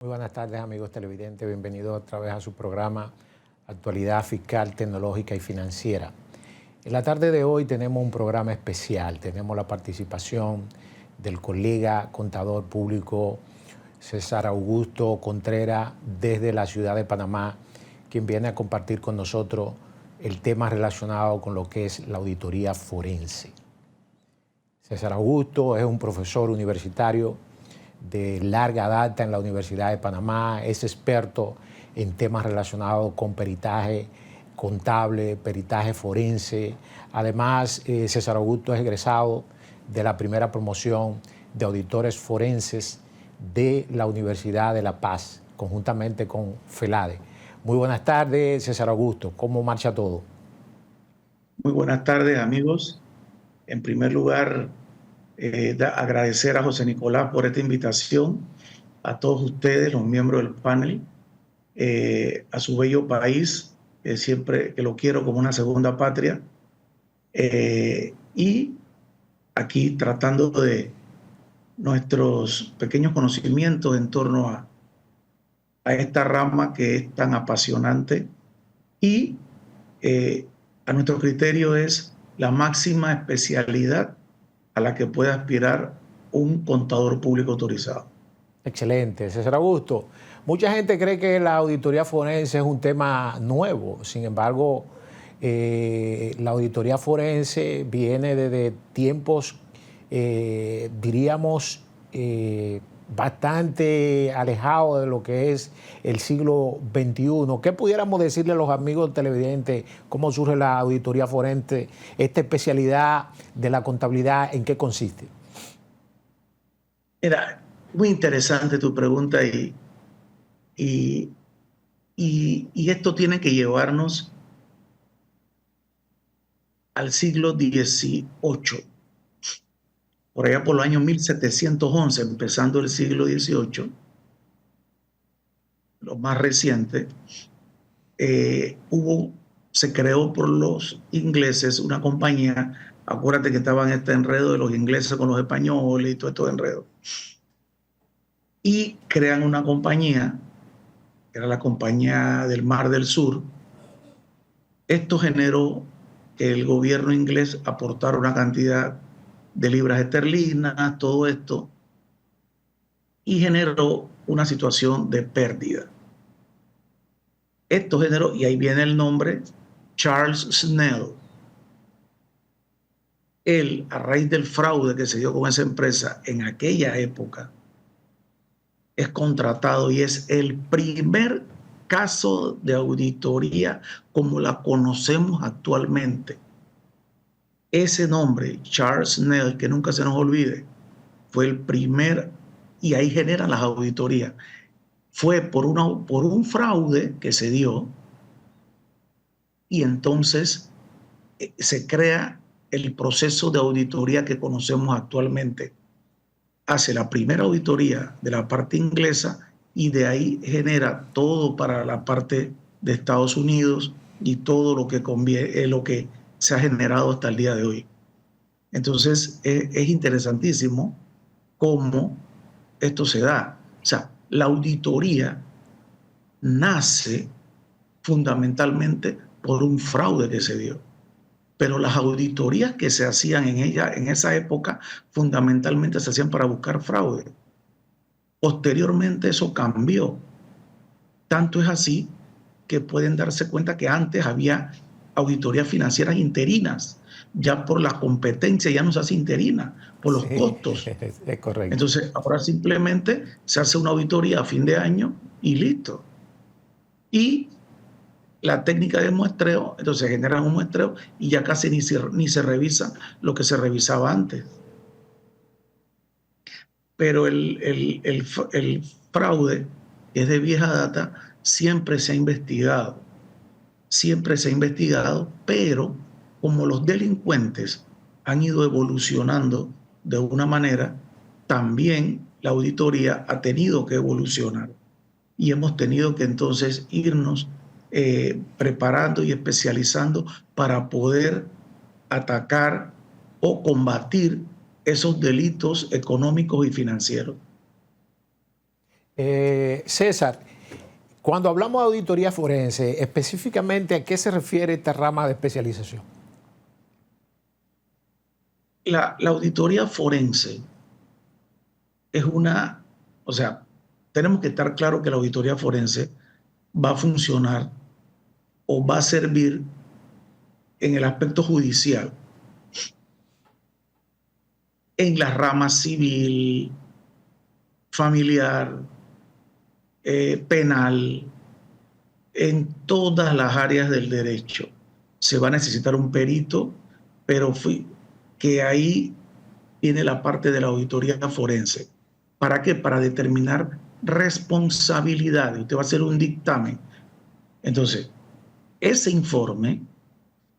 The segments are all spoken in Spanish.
Muy buenas tardes, amigos televidentes. Bienvenidos otra vez a su programa Actualidad Fiscal, Tecnológica y Financiera. En la tarde de hoy tenemos un programa especial. Tenemos la participación del colega contador público César Augusto Contreras desde la ciudad de Panamá, quien viene a compartir con nosotros el tema relacionado con lo que es la auditoría forense. César Augusto es un profesor universitario de larga data en la Universidad de Panamá, es experto en temas relacionados con peritaje contable, peritaje forense. Además, César Augusto es egresado de la primera promoción de auditores forenses de la Universidad de La Paz, conjuntamente con FELADE. Muy buenas tardes, César Augusto. ¿Cómo marcha todo? Muy buenas tardes, amigos. En primer lugar, agradecer a José Nicolás por esta invitación, a todos ustedes, los miembros del panel, a su bello país, siempre que lo quiero como una segunda patria, y aquí tratando de nuestros pequeños conocimientos en torno a esta rama que es tan apasionante y a nuestro criterio es la máxima especialidad a la que puede aspirar un contador público autorizado. Excelente, César Augusto. Mucha gente cree que la auditoría forense es un tema nuevo. Sin embargo, la auditoría forense viene desde tiempos, diríamos, bastante alejados de lo que es el siglo XXI. ¿Qué pudiéramos decirle a los amigos televidentes cómo surge la auditoría forense, esta especialidad de la contabilidad, en qué consiste? Era muy interesante tu pregunta y esto tiene que llevarnos al siglo XVIII, por allá por los años 1711, empezando el siglo XVIII, lo más reciente, se creó por los ingleses una compañía. Acuérdate que estaban este enredo de los ingleses con los españoles y todo estos enredos. Y crean una compañía, que era la Compañía del Mar del Sur. Esto generó que el gobierno inglés aportara una cantidad de libras esterlinas, todo esto, y generó una situación de pérdida. Esto generó, y ahí viene el nombre, Charles Snell. Él, a raíz del fraude que se dio con esa empresa en aquella época, es contratado y es el primer caso de auditoría como la conocemos actualmente. Ese nombre, Charles Snell, que nunca se nos olvide, fue el primer, y ahí generan las auditorías. Fue por un fraude que se dio, y entonces se crea el proceso de auditoría que conocemos actualmente. Hace la primera auditoría de la parte inglesa y de ahí genera todo para la parte de Estados Unidos y todo lo que conviene, lo que se ha generado hasta el día de hoy. Entonces es interesantísimo cómo esto se da. O sea, la auditoría nace fundamentalmente por un fraude que se dio. Pero las auditorías que se hacían en esa época fundamentalmente se hacían para buscar fraude. Posteriormente eso cambió. Tanto es así que pueden darse cuenta que antes había auditorías financieras interinas. Ya por la competencia ya no se hace interina, por los costos. Es correcto. Entonces ahora simplemente se hace una auditoría a fin de año y listo. Y la técnica de muestreo, entonces generan un muestreo y ya casi ni se revisa lo que se revisaba antes. Pero el fraude, que es de vieja data, siempre se ha investigado. Siempre se ha investigado, pero como los delincuentes han ido evolucionando de una manera, también la auditoría ha tenido que evolucionar. Y hemos tenido que entonces irnos preparando y especializando para poder atacar o combatir esos delitos económicos y financieros. César, cuando hablamos de auditoría forense, específicamente, ¿a qué se refiere esta rama de especialización? La auditoría forense es o sea, tenemos que estar claro que la auditoría forense va a funcionar o va a servir en el aspecto judicial, en la rama civil, familiar, penal, en todas las áreas del derecho. Se va a necesitar un perito, pero que ahí viene la parte de la auditoría forense. ¿Para qué? Para determinar responsabilidades. Usted va a hacer un dictamen. Entonces, ese informe,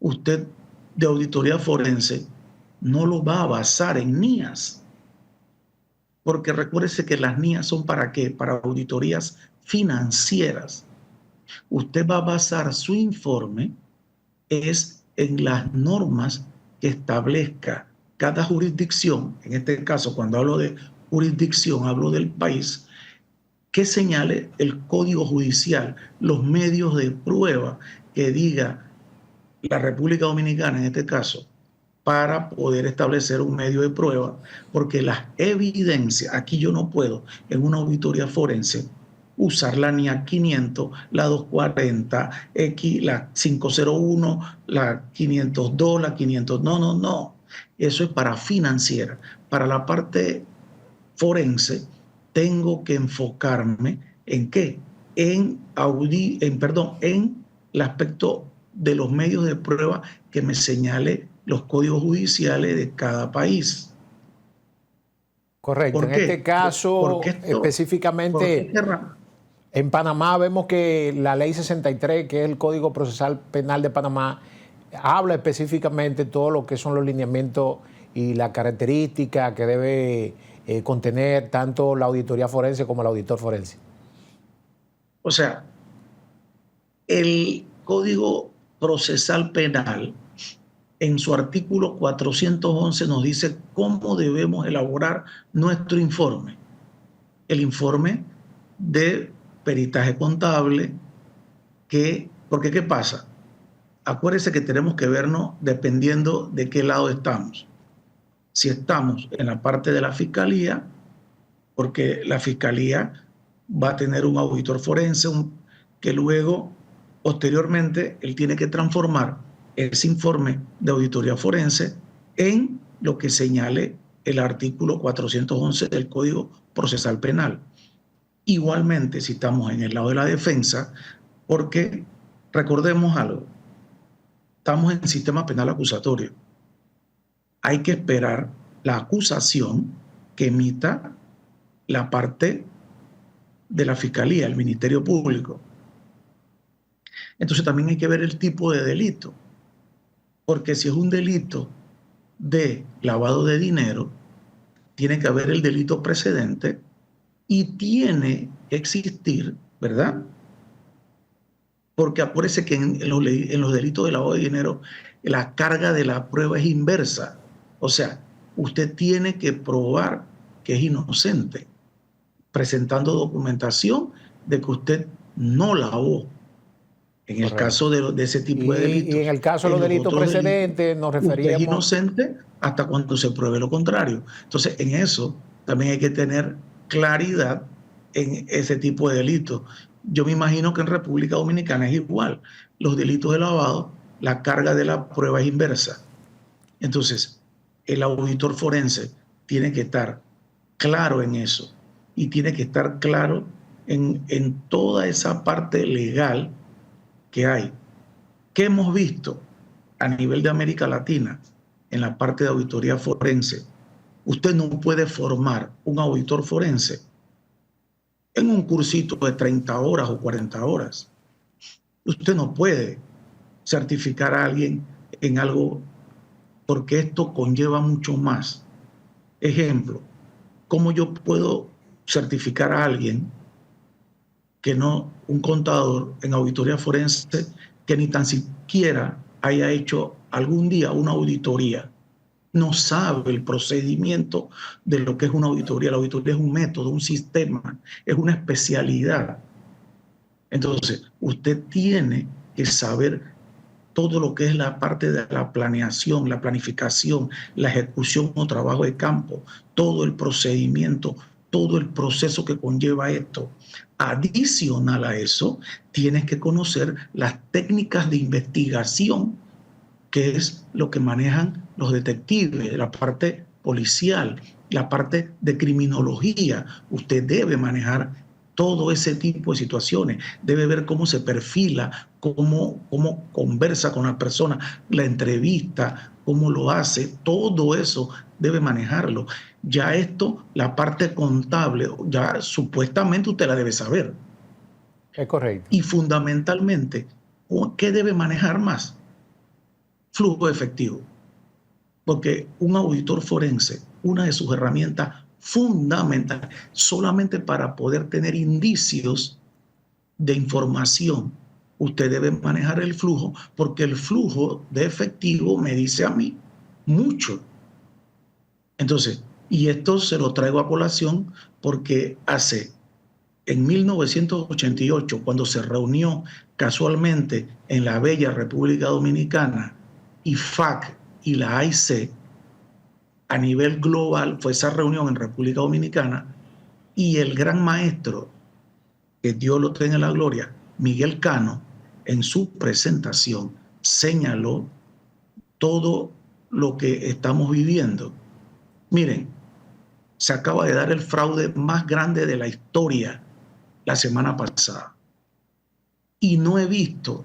usted de auditoría forense no lo va a basar en NIAS. Porque recuérdese que las NIAS son ¿para qué? Para auditorías financieras. Usted va a basar su informe en las normas que establezca cada jurisdicción. En este caso, cuando hablo de jurisdicción, hablo del país, que señale el código judicial, los medios de prueba que diga la República Dominicana, en este caso, para poder establecer un medio de prueba, porque las evidencias, aquí yo no puedo, en una auditoría forense, usar la NIA 500, la 240, la 501, la 502, la 500, no. Eso es para financiera. Para la parte forense, tengo que enfocarme en qué? En el aspecto de los medios de prueba que me señale los códigos judiciales de cada país. Correcto. En este caso, específicamente, en Panamá vemos que la ley 63, que es el Código Procesal Penal de Panamá, habla específicamente todo lo que son los lineamientos y la característica que debe contener tanto la auditoría forense como el auditor forense. O sea, el Código Procesal Penal, en su artículo 411, nos dice cómo debemos elaborar nuestro informe. El informe de peritaje contable, porque ¿qué pasa? Acuérdense que tenemos que vernos dependiendo de qué lado estamos. Si estamos en la parte de la fiscalía, porque la fiscalía va a tener un auditor forense que luego, posteriormente, él tiene que transformar ese informe de auditoría forense en lo que señale el artículo 411 del Código Procesal Penal. Igualmente, si estamos en el lado de la defensa, porque recordemos algo, estamos en el sistema penal acusatorio. Hay que esperar la acusación que emita la parte de la Fiscalía, el Ministerio Público. Entonces también hay que ver el tipo de delito, porque si es un delito de lavado de dinero, tiene que haber el delito precedente y tiene que existir, ¿verdad? Porque acuérdese que en los delitos de lavado de dinero la carga de la prueba es inversa. O sea, usted tiene que probar que es inocente, presentando documentación de que usted no lavó. En el caso de ese tipo de delitos. Y en el caso de los delitos precedentes nos referíamos... Usted es inocente hasta cuando se pruebe lo contrario. Entonces, en eso también hay que tener claridad en ese tipo de delitos. Yo me imagino que en República Dominicana es igual. Los delitos de lavado, la carga de la prueba es inversa. Entonces, el auditor forense tiene que estar claro en eso y tiene que estar claro en toda esa parte legal que hay. ¿Qué hemos visto a nivel de América Latina en la parte de auditoría forense? Usted no puede formar un auditor forense en un cursito de 30 horas o 40 horas. Usted no puede certificar a alguien en algo porque esto conlleva mucho más. Ejemplo, ¿cómo yo puedo certificar a alguien que no, un contador en auditoría forense que ni tan siquiera haya hecho algún día una auditoría? no sabe el procedimiento de lo que es una auditoría. La auditoría es un método, un sistema, es una especialidad. Entonces, usted tiene que saber todo lo que es la parte de la planeación, la planificación, la ejecución o trabajo de campo, todo el procedimiento, todo el proceso que conlleva esto. Adicional a eso, tienes que conocer las técnicas de investigación, que es lo que manejan los detectives, la parte policial, la parte de criminología. Usted debe manejar todo ese tipo de situaciones, debe ver cómo se perfila, cómo conversa con la persona, la entrevista, cómo lo hace, todo eso debe manejarlo. Ya esto, la parte contable, ya supuestamente usted la debe saber. Es correcto. Y fundamentalmente, ¿qué debe manejar más? Flujo de efectivo. Porque un auditor forense, una de sus herramientas fundamentales, solamente para poder tener indicios de información, usted debe manejar el flujo, porque el flujo de efectivo me dice a mí mucho. Entonces, y esto se lo traigo a colación porque en 1988, cuando se reunió casualmente en la bella República Dominicana, IFAC y la AIC, a nivel global, fue esa reunión en República Dominicana, y el gran maestro, que Dios lo tenga en la gloria, Miguel Cano, en su presentación señaló todo lo que estamos viviendo. Miren, se acaba de dar el fraude más grande de la historia la semana pasada. Y no he visto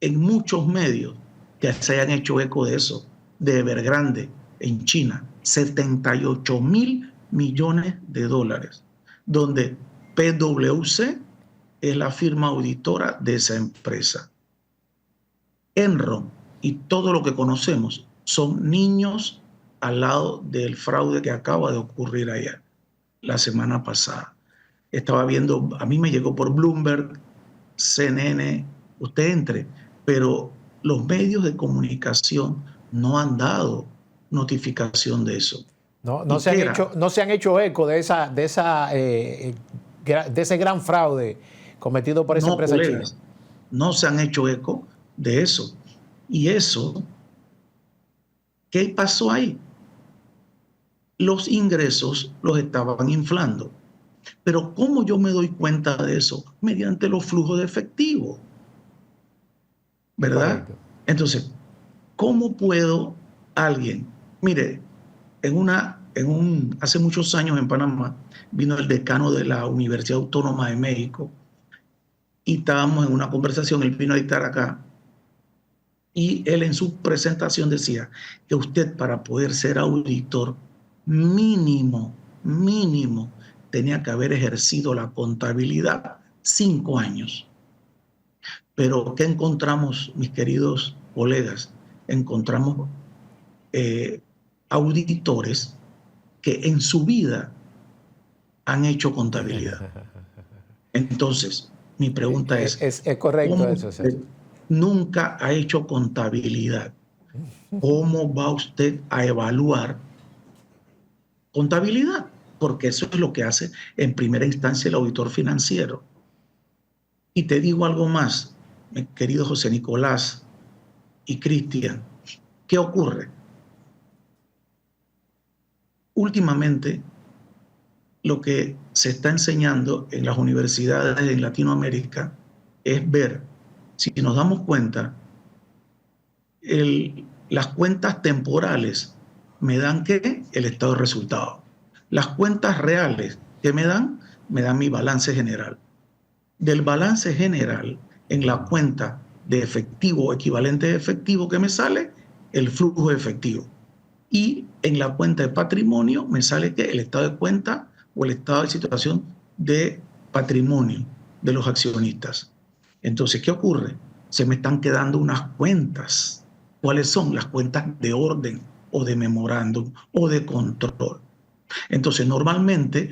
en muchos medios que se hayan hecho eco de eso, de Evergrande en China, 78.000 millones de dólares, donde PwC es la firma auditora de esa empresa. Enron y todo lo que conocemos son niños al lado del fraude que acaba de ocurrir allá la semana pasada. Estaba viendo, a mí me llegó por Bloomberg, CNN, usted entre, pero los medios de comunicación no han dado notificación de eso. No se han hecho eco de ese gran fraude cometido por esa empresa china. No se han hecho eco de eso. Y eso, ¿qué pasó ahí? Los ingresos los estaban inflando. Pero ¿cómo yo me doy cuenta de eso? Mediante los flujos de efectivo, ¿verdad? Correcto. Entonces, ¿cómo puedo alguien? Mire, hace muchos años en Panamá vino el decano de la Universidad Autónoma de México y estábamos en una conversación, él vino a dictar acá y él en su presentación decía que usted, para poder ser auditor, mínimo, tenía que haber ejercido la contabilidad 5 años. Pero ¿qué encontramos, mis queridos colegas? Encontramos auditores que en su vida han hecho contabilidad. Entonces, mi pregunta es correcto ¿cómo eso, César? Nunca ha hecho contabilidad? ¿Cómo va usted a evaluar contabilidad? Porque eso es lo que hace en primera instancia el auditor financiero. Y te digo algo más, mi querido José Nicolás y Cristian. ¿Qué ocurre? Últimamente, lo que se está enseñando en las universidades en Latinoamérica es ver, si nos damos cuenta, las cuentas temporales me dan ¿qué? El estado de resultados. Las cuentas reales que me dan mi balance general. Del balance general, en la cuenta de efectivo, equivalente de efectivo que me sale, el flujo de efectivo. Y en la cuenta de patrimonio me sale que el estado de cuenta o el estado de situación de patrimonio de los accionistas. Entonces, ¿qué ocurre? Se me están quedando unas cuentas. ¿Cuáles son? Las cuentas de orden o de memorándum o de control. Entonces, normalmente,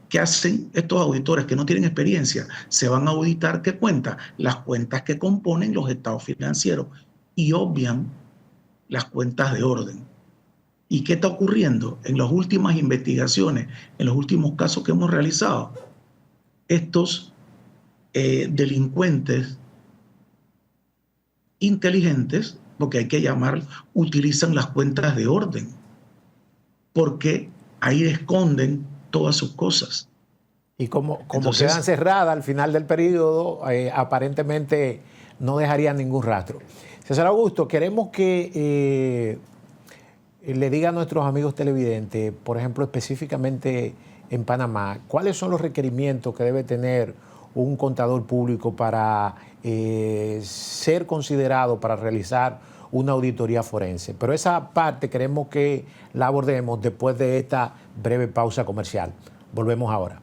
¿qué hacen estos auditores que no tienen experiencia? Se van a auditar ¿qué cuentas? Las cuentas que componen los estados financieros y obvian las cuentas de orden. ¿Y qué está ocurriendo? En las últimas investigaciones, en los últimos casos que hemos realizado, estos delincuentes inteligentes, porque hay que llamar, utilizan las cuentas de orden, porque ahí esconden todas sus cosas. Y como Entonces, quedan cerradas al final del periodo, aparentemente no dejarían ningún rastro. César Augusto, queremos que le diga a nuestros amigos televidentes, por ejemplo, específicamente en Panamá, cuáles son los requerimientos que debe tener un contador público para ser considerado para realizar una auditoría forense. Pero esa parte queremos que la abordemos después de esta breve pausa comercial. Volvemos ahora.